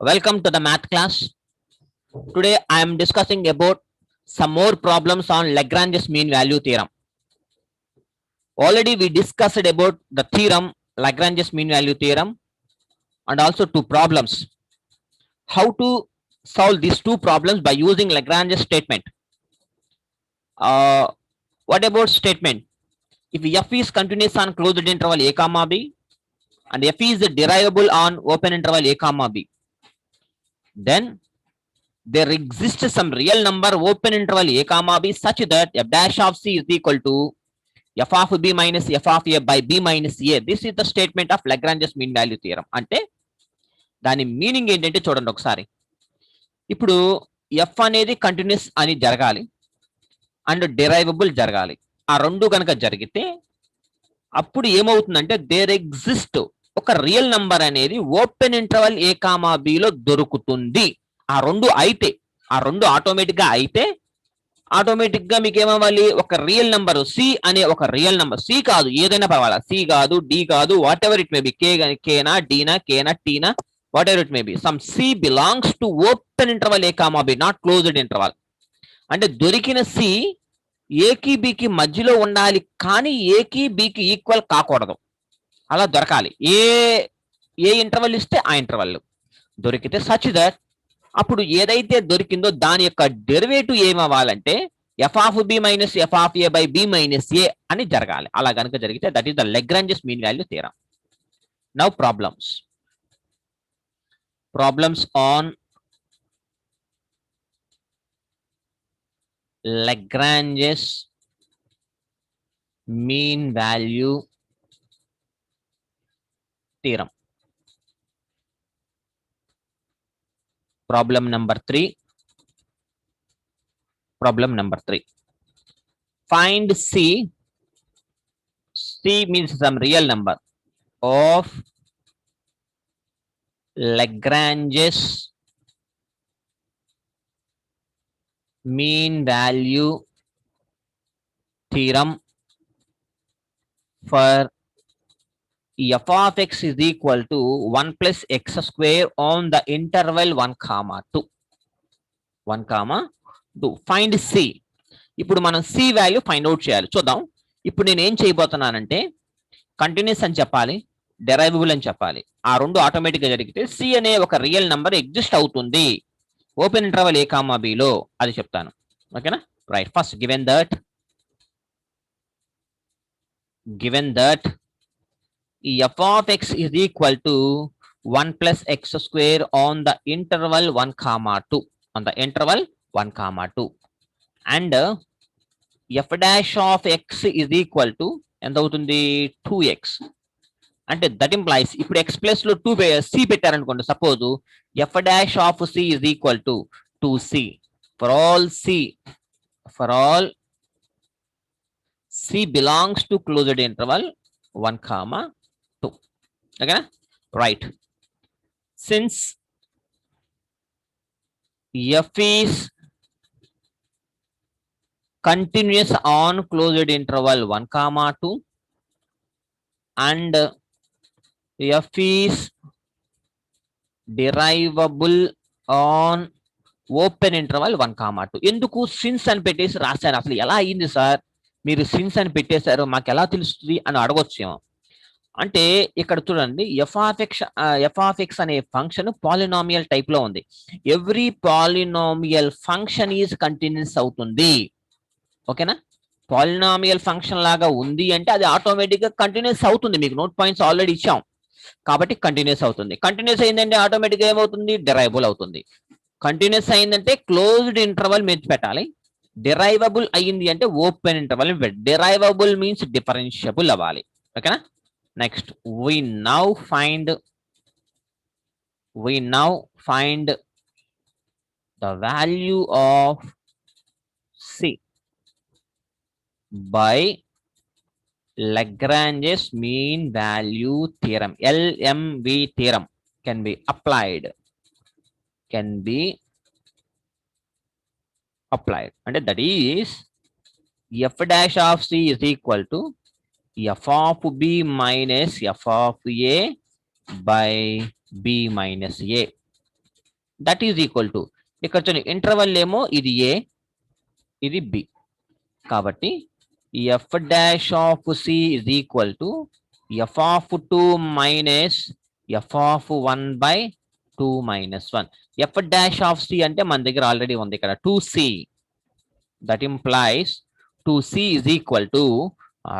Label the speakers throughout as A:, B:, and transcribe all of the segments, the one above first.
A: Welcome to the math class. Today I am discussing about some more problems on Lagrange's mean value theorem. Already we discussed about the theorem, Lagrange's mean value theorem, and also two problems. How to solve these two problems by using Lagrange's statement. What about statement? If f is continuous on closed interval a comma b and f is derivable on open interval a comma b, then there exists some real number open interval a comma b such that f dash of c is equal to f of b minus f of a by b minus a. This is the statement of Lagrange's mean value theorem. అంటే దాని meaning ఏంటంటే చూడండి ఒకసారి. ఇప్పుడు f అనేది continuous అని జరగాలి and derivable జరగాలి. ఆ రెండు కనుక జరిగితే అప్పుడు ఏమవుతుందంటే దేర్ ఎగ్జిస్ట్ ఒక రియల్ నంబర్ అనేది open interval A comma below దొరుకుతుంది. ఆ రెండు ఆటోమేటిక్ గా అయితే ఆటోమేటిక్ గా మీకు ఏమవ్వాలి, ఒక రియల్ నంబర్ సి అనే ఒక రియల్ నంబర్, సి కాదు ఏదైనా పర్వాలేదు, సి కాదు డి కాదు, whatever it may be, కేనా డీనా కేనా టీనా whatever it may be, some C belongs to open interval A comma B not closed interval. అంటే దొరికిన సి ఏకి బికి మధ్యలో ఉండాలి కానీ ఏకి బికి ఈక్వల్ కాకూడదు, అలా దొరకాలి. ఏ ఇంటర్వల్ ఇస్తే ఆ ఇంటర్వల్ దొరికితే సచ్ దట్ అప్పుడు ఏదైతే దొరికిందో దాని యొక్క డెరివేటివ్ ఏమవ్వాలంటే F of B minus F of A by B minus A అని జరగాలి. అలా కనుక జరిగితే that is the Lagrange's mean value theorem. Now problems on Lagrange's mean value theorem. Problem number 3. Find C. C means some real number of Lagrange's mean value theorem for f of x is equal to 1 plus x square on the interval 1 comma 2. Find C. ఇప్పుడు మనం C value find out చేయాలి. చూద్దాం. ఇప్పుడు నేను ఏం చేయబోతున్నానంటే continuous అని చెప్పాలి, derivable అని చెప్పాలి. ఆ రెండు ఆటోమేటిక్ గా జరిగితే C అనే ఒక రియల్ నంబర్ ఎగ్జిస్ట్ అవుతుంది open interval A comma below, అది చెప్తాను. ఓకేనా? Right. First given that f of x is equal to 1 plus x square on the interval 1 comma 2 and f dash of x is equal to ఎంత అవుతుంది 2x. అంటే that implies ఇప్పుడు x plus లో 2 c పెట్టారనుకోండి, suppose f dash of c is equal to 2c for all c belongs to closed interval 1 comma 2. Okay, right. Since f is continuous on closed interval 1 comma 2 and f is derivable on open interval 1 comma 2. ఎందుకు since అని పెట్టేసి రాశాను? అసలు ఎలా అయ్యింది sir, మీరు since అని పెట్టేశారు, మాకు ఎలా తెలుస్తుంది అని అడగొచ్చేమో. అంటే ఇక్కడ చూడండి, ఎఫ్ ఆఫ్ ఎక్స్ అనే ఫంక్షన్ పాలినామియల్ టైప్ లో ఉంది. Every polynomial function is continuous అవుతుంది. ఓకేనా? పాలినామియల్ ఫంక్షన్ లాగా ఉంది అంటే అది ఆటోమేటిక్ గా కంటిన్యూస్ అవుతుంది. మీకు నోట్ పాయింట్స్ ఆల్రెడీ ఇచ్చాం కాబట్టి కంటిన్యూస్ అవుతుంది. కంటిన్యూస్ అయిందంటే ఆటోమేటిక్ గా ఏమవుతుంది, డిరైవబుల్ అవుతుంది. కంటిన్యూస్ అయిందంటే క్లోజ్డ్ ఇంటర్వల్ మీద పెట్టాలి. డిరైవబుల్ అయ్యింది అంటే open interval. Derivable means differentiable అవ్వాలి. ఓకేనా? Next we now find the value of C by Lagrange's mean value theorem. LMV theorem can be applied. And that is f dash of C is equal to f of b minus f of a by b minus a. That is equal to ఇక్కడ చూడండి interval ఏమో ఇది a ఇది b కాబట్టి f dash of c is equal to f of 2 minus F of 1 by 2 minus 1. F dash of C అంటే మన దగ్గర already ఉంది ఇక్కడ 2c. That implies 2c is equal to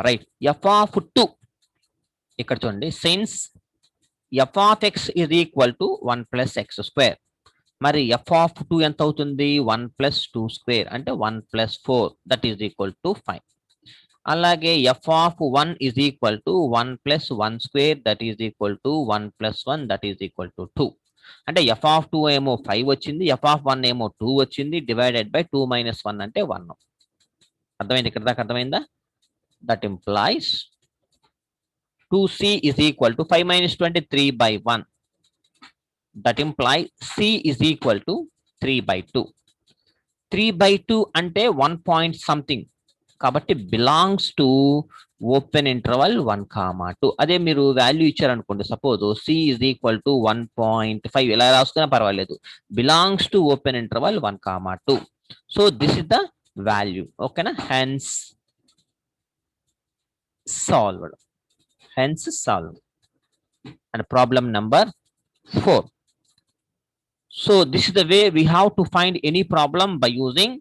A: right f of 2 ఇక్కడ చూడండి since f of x is equal to 1 plus x square. మరి f of 2 ఎంత అవుతుంది 1 ప్లస్ 2 స్క్వేర్ అంటే 1 plus 4 that is equal to 5. అలాగే F of 1 is equal to 1 plus 1 square that is equal to 1 plus 1 that is equal to 2. అంటే F of 2 ఏమో 5 వచ్చింది, F of 1 ఏమో 2 వచ్చింది, డివైడెడ్ బై 2 మైనస్ 1 అంటే 1. అర్థమైంది? ఇక్కడ దాకా అర్థమైందా? That implies 2c is equal to 5 minus 2 అంటే 3 by 1. That implies c is equal to 3 by 2. 3 by 2 అంటే 1 point something కాబట్టి బిలాంగ్స్ టు ఓపెన్ ఇంటర్వల్ 1, 2. అదే మీరు వాల్యూ ఇచ్చారనుకోండి, suppose c is equal to 1.5 ఇలా రాసుకున్నా పర్వాలేదు, belongs to open interval 1, 2. So this is the value. ఓకేనా? Hence solved. Hence solved. And problem number 4. So this is the way we have to find any problem by using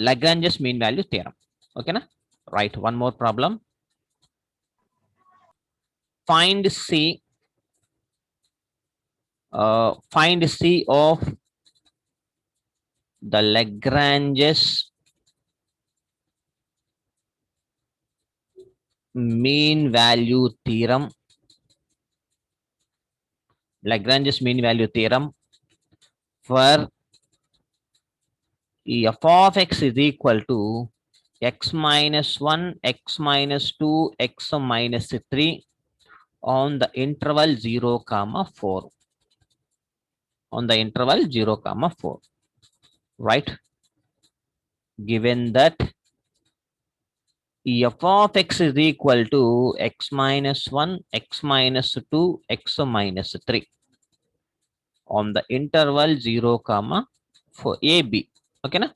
A: Lagrange's mean value theorem. Okay na? Right. One more problem. Find C of the Lagrange's mean value theorem. Lagrange's mean value theorem for f of x is equal to x minus 1, x minus 2, x minus 3 on the interval 0, 4. On the interval 0, 4. Right? Given that f of x is equal to x minus 1, x minus 2, x minus 3 on the interval 0, 4 ab. ఓకేనా?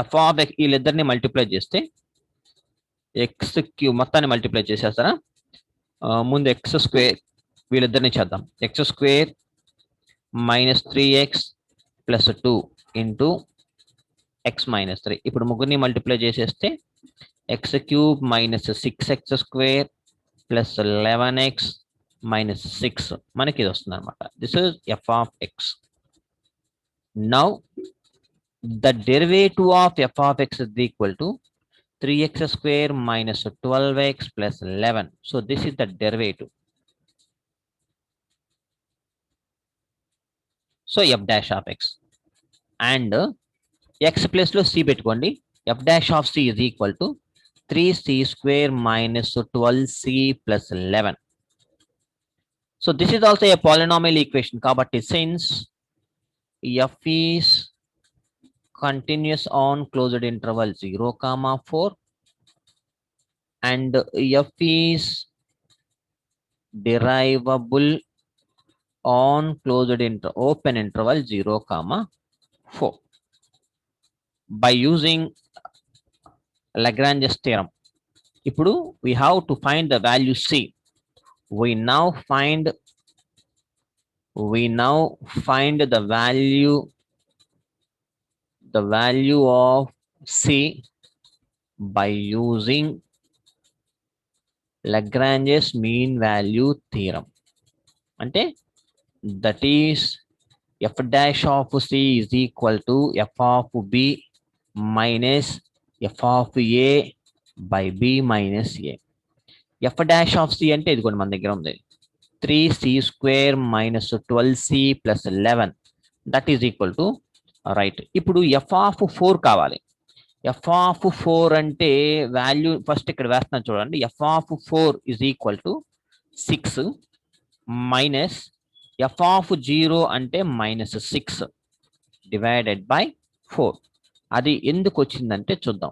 A: f of x వీళ్ళిద్దరిని multiply చేస్తే x queue మొత్తాన్ని multiply చేసేస్తారా? ముందు x square వీళ్ళిద్దరిని చేద్దాం. x square minus 3x plus 2 into x minus 3. ఇప్పుడు ముగ్గురిని మల్టిప్లై చేసేస్తే x cube minus 6x square plus 11x minus 6 మనకి ఇది వస్తుంది అనమాట. This is F of X. Now the derivative of F of X is equal to 3x square minus 12x plus 11. So this is the derivative. So F dash of X and x plus లో c పెట్టుకోండి. f dash of c is equal to 3c square minus 12c plus 11. So this is also a polynomial equation కాబట్టి since f is continuous on closed interval 0, 4 and f is derivable on closed open interval 0, 4. By using Lagrange's theorem, ఇప్పుడు we have to find the value c. We now find the value of c by using Lagrange's mean value theorem. అంటే that is f dash of c is equal to f of b minus f of a by b minus a. f dash of c అంటే ఇదిగోండి మన దగ్గర ఉంది 3c square minus 12c plus 11 that is equal to right. ఇప్పుడు f of 4 కావాలి. f of 4 అంటే value first ఇక్కడ వేస్తున్నాను చూడండి. f of 4 is equal to 6 minus f of 0 అంటే minus 6 divided by 4. అది ఎందుకు వచ్చిందంటే చూద్దాం.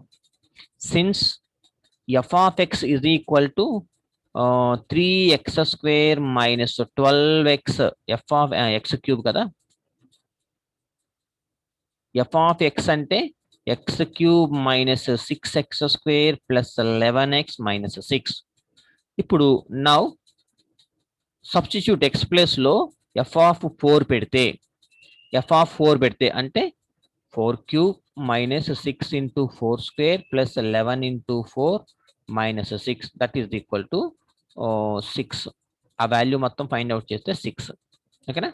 A: Since f of x is equal to 3x square minus 12x f of x cube కదా. f of x అంటే x cube minus 6x square plus 11x minus 6. ఇప్పుడు now substitute x place లో f of 4 పెడితే అంటే 4 cube minus 6 into 4 square plus 11 into 4 minus 6 that is equal to 6. ఆ value మొత్తం find out చేస్తే 6. ఓకేనా.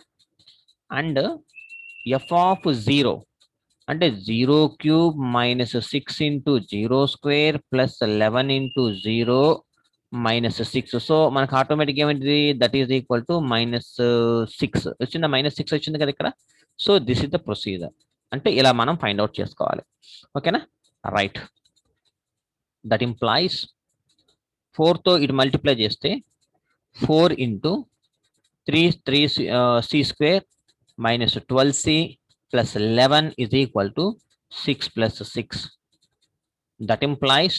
A: And f of 0 అంటే 0 cube minus 6 into 0 square plus 11 into 0 minus 6. So మనకు automatic ఏమైంది, దట్ ఈస్ ఈక్వల్ టు -6 వచ్చిందా, -6 వచ్చింది కదా ఇక్కడ. So this is the procedure. అంటే ఇలా మనం ఫైండ్ అవుట్ చేసుకోవాలి. ఓకేనా. రైట్. దట్ ఇంప్లాయిస్ 4తో ఇటు మల్టిప్లై చేస్తే 4 into 3c square minus 12c plus 11 is equal to 6 plus 6. That implies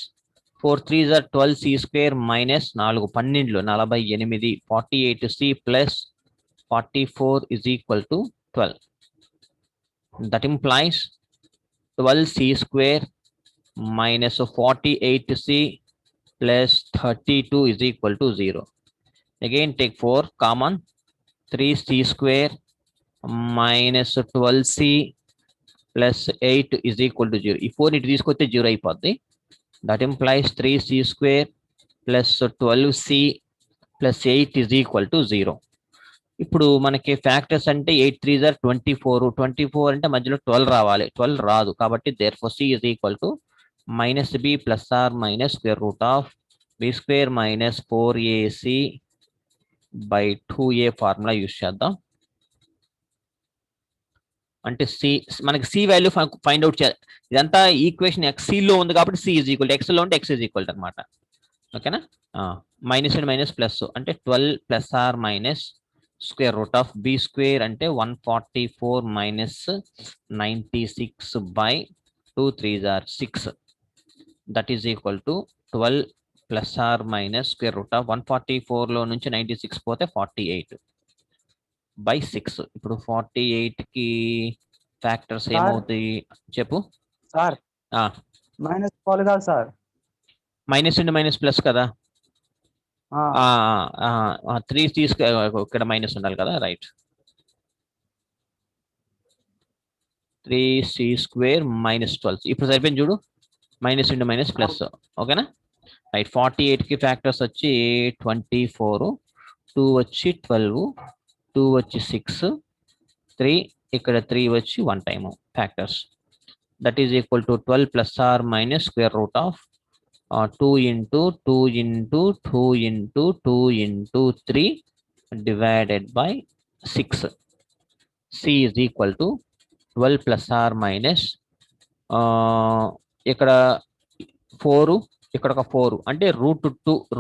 A: 4 3s are 12c square minus 4 12 48 48c plus 44 is equal to 12. That implies 12c square minus 48c plus 32 is equal to 0. Again take 4 common, 3c square minus 12c plus 8 is equal to 0. ఈ 4 ఇటు తీసుకొస్తే 0 అయిపోద్ది. That implies 3c square plus 12c plus 8 is equal to 0. ఇప్పుడు మనకి factors అంటే 8 3s are 24 అంటే మధ్యలో 12 రావాలి, 12 రాదు. కాబట్టి therefore c is equal to -b plus or minus square root of b square minus 4ac by 2a formula use చేద్దాం. అంటే సి మనకి సి వాల్యూ ఫైండ్ అవుట్ చేయాలి. ఇదంతా ఈక్వేషన్ x లో ఉంది కాబట్టి సి ఈజ్ ఈక్వల్, x లో ఉంటే x ఈజ్ ఈక్వల్ అనమాట. ఓకేనా. మైనస్ అండ్ మైనస్ ప్లస్ అంటే 12 plus or minus square root of b square అంటే 144 minus 96 by 2 3s are 6. That is equal to 12 plus or minus square root of 144 లో నుంచి 96 పోతే 48 by 6. ఇప్పుడు 48 కి ఫ్యాక్టర్స్ ఏమవుతాయి చెప్పు
B: సార్. మైనస్ కాదు కాదు sir,
A: minus and minus plus కదా. 3 తీసుకు ఇక్కడ మైనస్ ఉండాలి కదా. రైట్. 3c square minus 12. ఇప్పుడు సరిపోయింది చూడు, మైనస్ ఇంటూ మైనస్ ప్లస్. ఓకేనా. రైట్. 48 కి ఫ్యాక్టర్స్ వచ్చి 24, 2 వచ్చి 12, 2 వచ్చి 6, 3 ఇక్కడ 3 వచ్చి 1 time factors. That is equal to 12 plus or minus square root of 2 into 2 into 2 into 2 into 3 divided by 6. c is equal to 12 plus or minus ఇక్కడ 4 ఇక్కడ ఒక 4 అంటే రూట్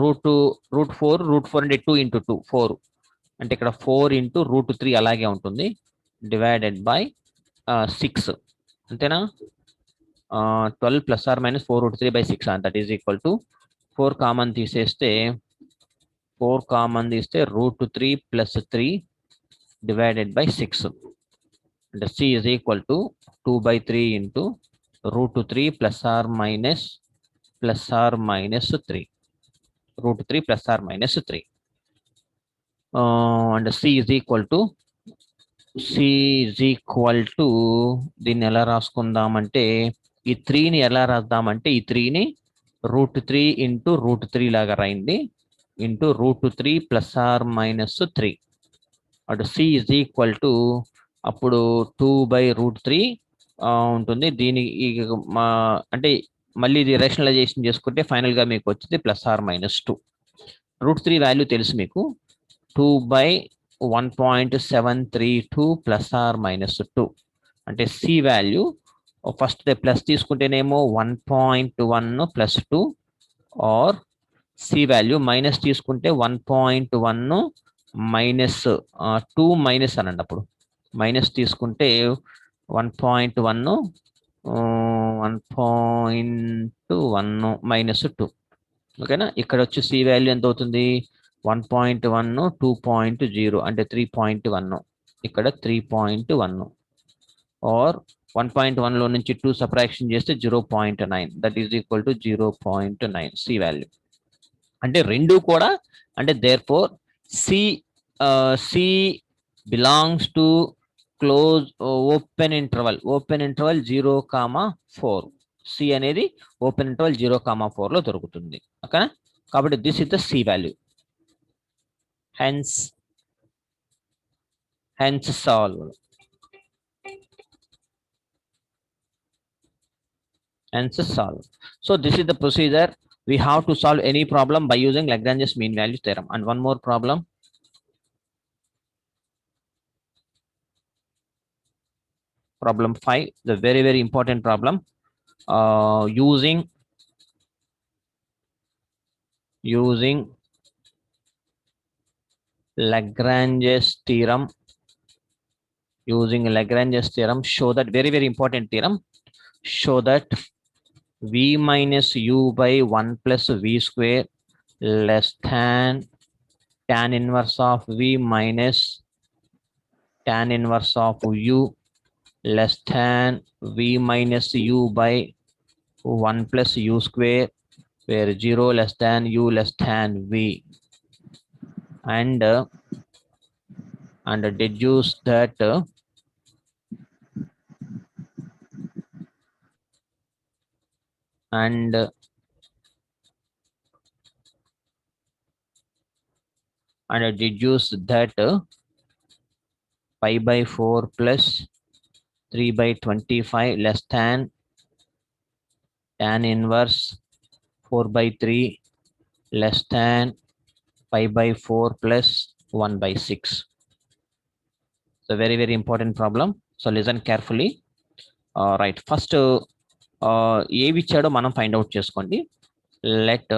A: 4 అంటే 2 into 2 4 అంటే ఇక్కడ 4 into రూట్ 3 అలాగే ఉంటుంది డివైడెడ్ బై 6. అంతేనా. 12 plus or minus 4 root 3 by 6 that is equal to 4 common తీసేస్తే రూట్ 3 ప్లస్ 3 డివైడెడ్ బై 6 అంటే c is equal to 2/3 into root 3 plus or minus 3 root 3 plus or minus 3 and c is equal to దీన్ని ఎలా రాసుకుందామంటే ఈ 3ని ఎలా రాద్దామంటే ఈ 3ని route 3 into root 3 లాగా రాయండి into root 3 plus or minus 3 అటు c ఈజ్ ఈక్వల్ టు అప్పుడు 2/√3 ఉంటుంది. దీని అంటే మళ్ళీ ఇది రేషనలైజేషన్ చేసుకుంటే ఫైనల్ గా మీకు వచ్చింది plus or minus 2. Root 3 value తెలుసు మీకు 2/1.732 ప్లస్ ఆర్ మైనస్ 2 అంటే c వాల్యూ ఫస్ట్ ప్లస్ తీసుకుంటేనేమో 1.1 plus 2 or c value minus తీసుకుంటే 1.1 మైనస్ 2 మైనస్ అనండి. అప్పుడు మైనస్ తీసుకుంటే 1.1 మైనస్ 2 ఓకేనా. ఇక్కడ వచ్చి సి వాల్యూ ఎంత అవుతుంది 1.1 2.0 అంటే 3.1 ఇక్కడ 3.1 ఆర్ 1.1 లో నుంచి 2 సబ్ట్రాక్షన్ చేస్తే 0.9 that is equal to 0.9 c value. అంటే రెండు కూడా అంటే therefore c belongs to close open interval 0,4 c అనేది ఓపెన్ ఇంటర్వల్ 0,4 లో దొరుకుతుంది. ఓకేనా. కాబట్టి this is the c value. Hence solve. So this is the procedure. We have to solve any problem by using Lagrange's mean value theorem. And one more problem. Problem 5, the very important problem. Using Lagrange's theorem. Show that very important theorem. Show that v minus u by 1 plus v square less than tan inverse of v minus tan inverse of u less than v minus u by 1 plus u square, where 0 less than u less than v, and deduce that pi by 4 plus 3 by 25 less than tan inverse 4 by 3 less than pi by 4 plus 1 by 6. So very important problem. So listen carefully. Right, first ఏవి ఇచ్చాడో మనం find out చేసుకోండి. Let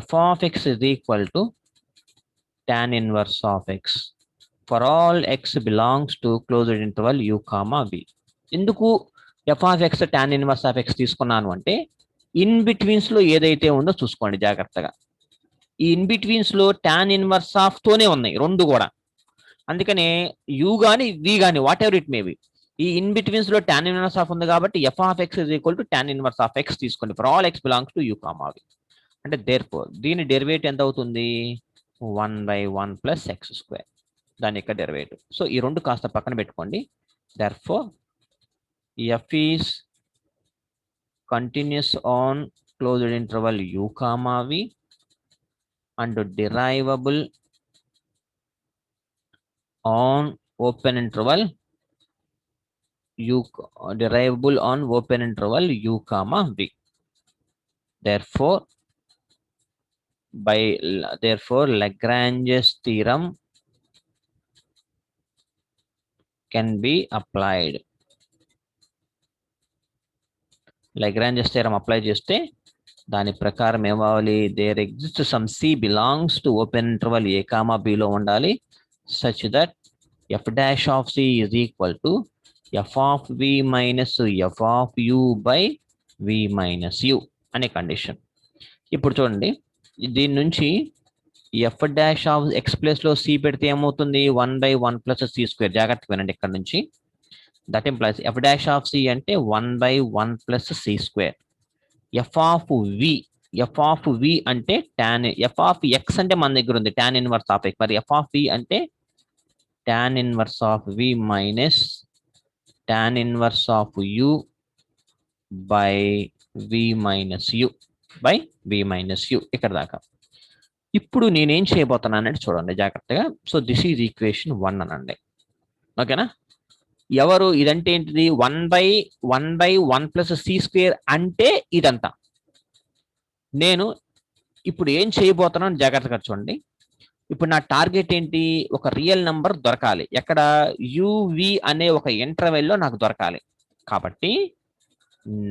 A: f of x is equal to tan inverse of x for all x belongs to closed interval u comma v. ఎందుకు f of x tan inverse of x తీసుకున్నాను అంటే in betweens లో ఏదైతే ఉందో చూసుకోండి జాగ్రత్తగా. ఈ ఇన్ బిట్వీన్స్ లో tan ఇన్వర్స్ ఆఫ్ తోనే ఉన్నాయి రెండు కూడా. అందుకనే u గాని v గాని what ever it may B, ఈ ఇన్ బిట్వీన్స్ లో tan ఇన్వర్స్ ఆఫ్ ఉంది కాబట్టి f of x is equal to tan inverse of x తీసుకోండి for all x belongs to u comma v. అంటే therefore దీని derivative ఎంత అవుతుంది 1/1 plus x square, దాని యొక్క డెరివేటివ్. సో ఈ రెండు కాస్త పక్కన పెట్టుకోండి. therefore f is continuous on closed interval u comma v and derivable on open interval u comma v. Therefore Lagrange's theorem can be applied. Lagrange's theorem apply చేస్తే దాని ప్రకారం ఏమవ్వాలి, there exists some c belongs to open interval a comma b లో ఉండాలి such that f dash of c is equal to f of v minus f of u by v minus u అనే condition. ఇప్పుడు చూడండి దీని నుంచి F dash of X plus లో C పెడితే ఏమవుతుంది 1/1 plus c square. జాగ్రత్తగా వినండి ఇక్కడ నుంచి. That implies F dash of C అంటే 1/1 plus c square. F of వి అంటే tan, ఎఫ్ ఆఫ్ ఎక్స్ అంటే మన దగ్గర ఉంది tan ఇన్వర్స్ ఆఫ్ ఎక్స్, మరి ఎఫ్ ఆఫ్ వి అంటే tan inverse of we minus tan inverse of u by v minus u ఇక్కడ దాకా. ఇప్పుడు నేనేం చేయబోతున్నానంటే చూడండి జాగ్రత్తగా. సో దిస్ ఈజ్ ఈక్వేషన్ 1 అనండి. ఓకేనా. ఎవరు ఇదంటే ఏంటిది 1/1 plus c square అంటే ఇదంతా. నేను ఇప్పుడు ఏం చేయబోతున్నాను జాగ్రత్తగా చూడండి. ఇప్పుడు నా టార్గెట్ ఏంటి, ఒక రియల్ నంబర్ దొరకాలి. ఎక్కడ యువి అనే ఒక ఇంటర్వెల్లో నాకు దొరకాలి. కాబట్టి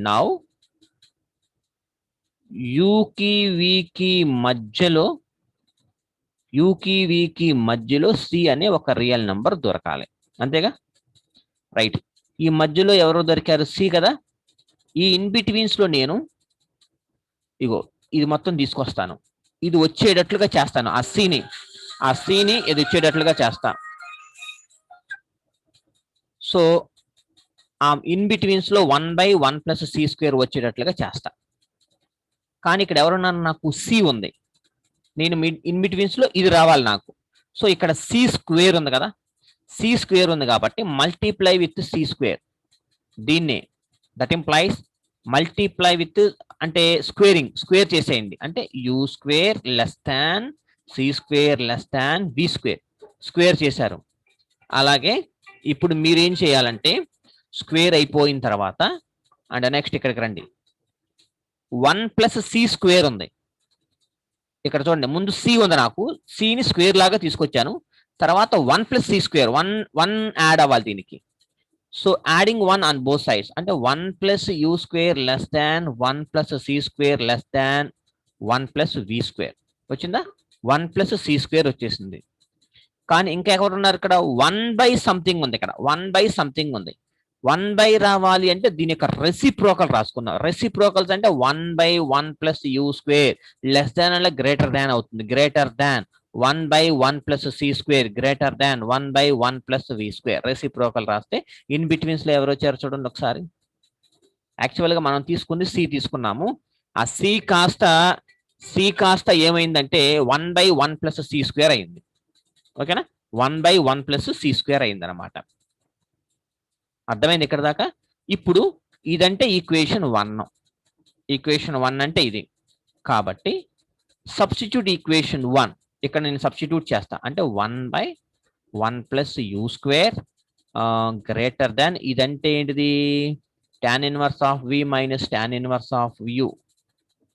A: నౌ యుకి వికి మధ్యలో సి అనే ఒక రియల్ నంబర్ దొరకాలి. అంతేగా. రైట్, ఈ మధ్యలో ఎవరో దొరికారు సి కదా. ఈ ఇన్ బిట్వీన్స్ లో నేను ఇగో ఇది మొత్తం తీసుకొస్తాను, ఇది వచ్చేటట్లుగా చేస్తాను, ఆ సిని ఇది వచ్చేటట్లుగా చేస్తా. సో ఆ ఇన్ బిట్వీన్స్ లో 1/1 ప్లస్ సి స్క్వేర్ వచ్చేటట్లుగా చేస్తా. కానీ ఇక్కడ ఎవరున్నారు, నాకు సి ఉంది, నేను ఇన్ బిట్వీన్స్ లో ఇది రావాలి నాకు. సో ఇక్కడ సి స్క్వేర్ ఉంది కదా, సి స్క్వేర్ ఉంది కాబట్టి మల్టిప్లై విత్ సి స్క్వేర్, దీన్నే దట్ ఇంప్లైస్ మల్టిప్లై విత్ అంటే స్క్వేర్ చేసేయండి, అంటే u square less than c square less than b square చేశారు. అలాగే ఇప్పుడు మీరేం చేయాలంటే స్క్వేర్ అయిపోయిన తర్వాత అండ్ నెక్స్ట్ ఇక్కడికి రండి, 1 ప్లస్ సి స్క్వేర్ ఉంది ఇక్కడ చూడండి, ముందు సి ఉంది, నాకు సిని స్క్వేర్ లాగా తీసుకొచ్చాను, తర్వాత 1 ప్లస్ సి స్క్వేర్, 1 యాడ్ అవ్వాలి దీనికి. So adding 1 on both sides, అంటే 1 plus you square less than 1 plus c square less than 1 plus we square వచ్చిందా, 1 ప్లస్ సి స్క్వేర్ వచ్చేసింది. కానీ ఇంకా ఎవరు ఉన్నారు ఇక్కడ, 1/something ఉంది, ఇక్కడ 1/something ఉంది. 1 రావాలి అంటే దీని యొక్క రెసిప్రోకల్ రాసుకున్నాం. రెసిప్రోకల్స్ అంటే 1/1 plus you square less than అంటే గ్రేటర్ దాన్ అవుతుంది, greater than 1/1 plus c square greater than 1/1 plus వి స్క్వేర్. రెసిప్రోకల్ రాస్తే ఇన్ బిట్వీన్స్ లో ఎవరు వచ్చారు చూడండి ఒకసారి. యాక్చువల్ గా మనం తీసుకుంది సి తీసుకున్నాము, ఆ సి కాస్త ఏమైందంటే 1/1 ప్లస్ సి స్క్వేర్ అయింది. ఓకేనా, 1/1 ప్లస్ సి స్క్వేర్ అయింది అనమాట. అర్థమైంది ఇక్కడ దాకా. ఇప్పుడు ఇదంటే ఈక్వేషన్ 1 అంటే ఇది. కాబట్టి సబ్స్టిట్యూట్ ఈక్వేషన్ 1 ఇక్కడ నేను సబ్స్టిట్యూట్ చేస్తా, అంటే 1/1 plus you square greater than ఇదంటే ఏంటిది, tan inverse of we minus tan inverse of u,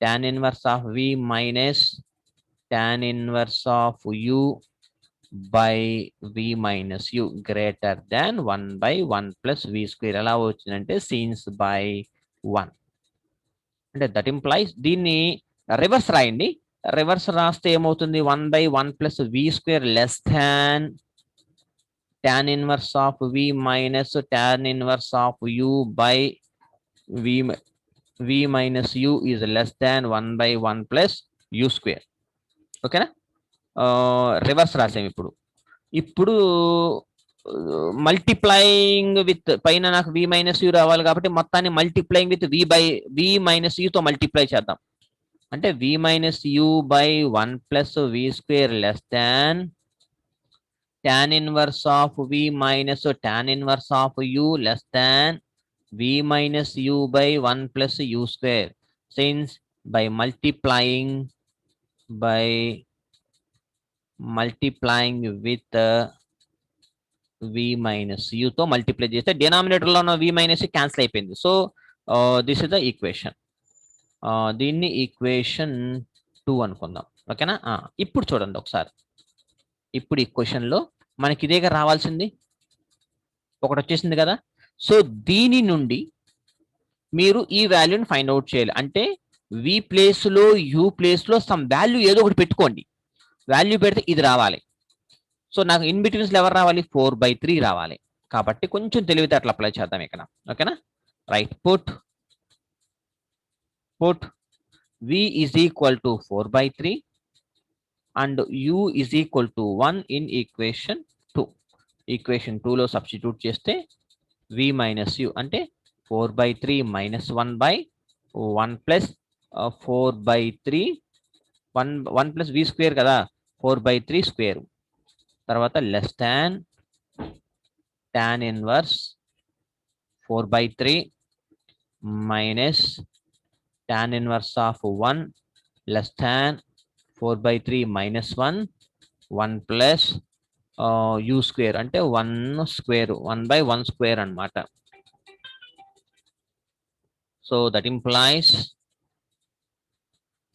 A: tan inverse of we minus tan inverse of u by v minus u greater than 1/1 plus we square. ఎలా వచ్చిందంటే since by 1, అంటే that implies దీన్ని reverse రాయండి. Reverse రాస్తే ఏమవుతుంది, 1/1 plus we square less than tan inverse of we minus tan inverse of u by v minus you is less than 1/1 plus you square. ఓకేనా, reverse రాసాం. ఇప్పుడు multiplying with పైన నాకు వి minus you రావాలి కాబట్టి మొత్తాన్ని మల్టిప్లైయింగ్ విత్ వి మైనస్ యూతో multiply చేద్దాం, అంటే V minus U by 1 plus we square less than tan inverse of we minus tan inverse of U less than V minus U by 1 plus you square. Since by multiplying with V minus యూతో multiply చేస్తే denominator లో ఉన్న V minus cancel అయిపోయింది. So this is the equation, దీన్ని equation 2 అనుకుందాం. ఓకేనా, ఇప్పుడు చూడండి ఒకసారి. ఇప్పుడు ఈ క్వశ్చన్ లో మనకి ఇదేగా రావాల్సింది, ఒకటి వచ్చేసింది కదా. సో దీని నుండి మీరు ఈ వాల్యూని ఫైండ్ అవుట్ చేయాలి, అంటే వి ప్లేస్ లో యూ ప్లేస్ లో సమ్ వాల్యూ ఏదో ఒకటి పెట్టుకోండి. వాల్యూ పెడితే ఇది రావాలి. సో నాకు ఇన్ బిట్వీన్స్ లో ఎవరు రావాలి, 4/3 రావాలి. కాబట్టి కొంచెం తెలివితేటలు అప్లై చేద్దాం ఇక్కడ. ఓకేనా, right, put v is equal to 4/3 and u is equal to 1 in equation 2. Equation 2 లో సబ్స్టిట్యూట్ చేస్తే v మైనస్ u అంటే 4/3 minus 1/1 plus 4/3 1 plus V square కదా, 4/3 స్క్వేర్, తర్వాత less than tan inverse 4/3 minus tan inverse of 1 less than 4/3 minus 1 plus you square అంటే 1 square 1/1 square అన్నమాట. So that implies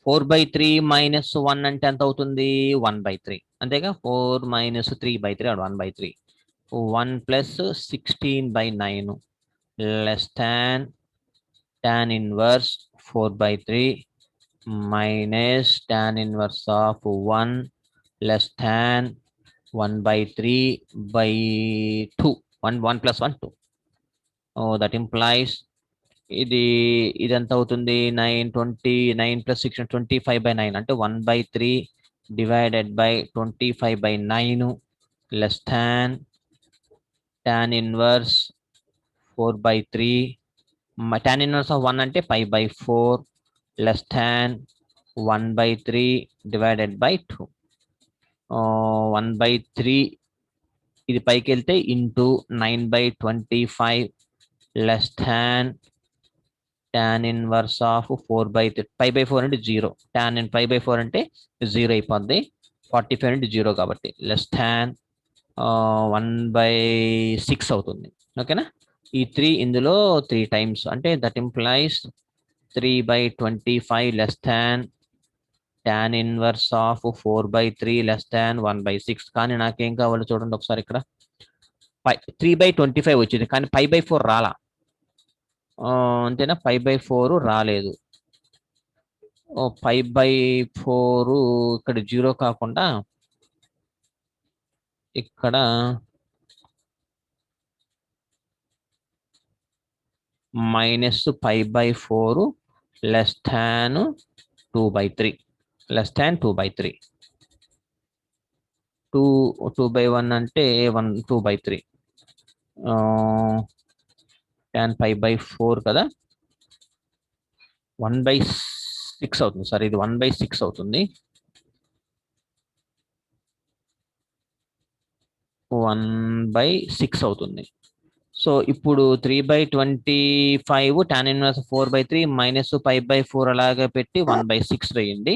A: 4/3 minus 1 అంటే ఎంత అవుతుంది, 1/3 అంతేగా, 4 minus 3/3 1/3, 1 plus 16/9 less than tan inverse 4/3 minus tan inverse of 1 less than 1/3/2, 1 plus 1 2. That implies ఇదంతా అవుతుంది 9 plus 6 25/9 అంటే 1/3 divided by 25/9 less than tan inverse 4/3 tan inverse of 1 అంటే pi/4 less than 1/3 divided by 2 1/3 ఇది పైకి వెళ్తే into 9/25 less than tan inverse of 4/3 pi/4 అంటే 0 tan pi/4 అంటే 0 అయిపోద్ది 45 అంటే 0 కాబట్టి less than 1/6 అవుతుంది ఓకేనా ఈ 3 ఇందులో 3 టైమ్స్ అంటే that implies 3/25 less than tan inverse of 4/3 less than 1/6 కానీ నాకేం కావాలో చూడండి ఒకసారి ఇక్కడ 3/25 వచ్చింది కానీ pi/4 రాలా అంతేనా pi/4 రాలేదు pi/4 ఇక్కడ 0 కాకుండా ఇక్కడ minus pi/4 less than 2/3 less than 2/3 2/1 అంటే 2/3 tan pi/4 కదా 1/6 అవుతుంది సార్ ఇది 1/6 అవుతుంది 1/6 అవుతుంది సో ఇప్పుడు 3/25 tan inverse 4/3 మైనస్ pi/4 అలాగే పెట్టి 1/6 వేయండి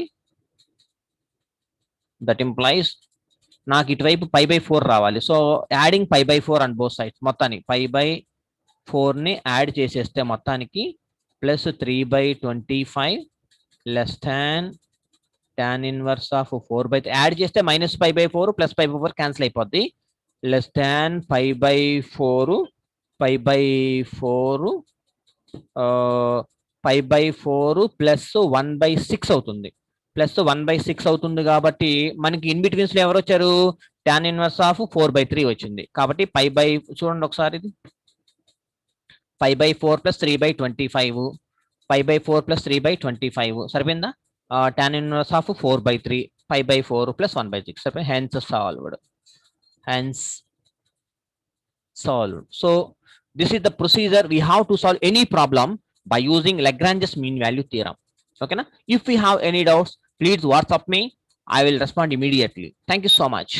A: దట్ ఇంప్లైస్ నాకు ఇటువైపు pi/4 రావాలి so adding pi/4 and both sides మొత్తానికి pi/4 ని యాడ్ చేసేస్తే మొత్తానికి plus 3/25 less than tan inverse of 4/3 add చేస్తే minus pi/4 plus pi/4 cancel అయిపోద్ది లెస్ దాన్ pi/4 ప్లస్ 1/6 అవుతుంది ప్లస్ 1/6 అవుతుంది కాబట్టి మనకి ఇన్ బిట్వీన్స్ లో ఎవరు వచ్చారు tan ఇన్వర్స్ ఆఫ్ 4/3 వచ్చింది కాబట్టి చూడండి ఒకసారి ఇది pi/4 ప్లస్ 3/25 pi/4 ప్లస్ 3/25 సరిపోయిందా tan inverse of 4/3 pi/4 plus 1/6 సరిపోయింది hence solved. So this is the procedure we have to solve any problem by using Lagrange's mean value theorem. Okay na? If we have any doubts, please WhatsApp me. I will respond immediately. Thank you so much.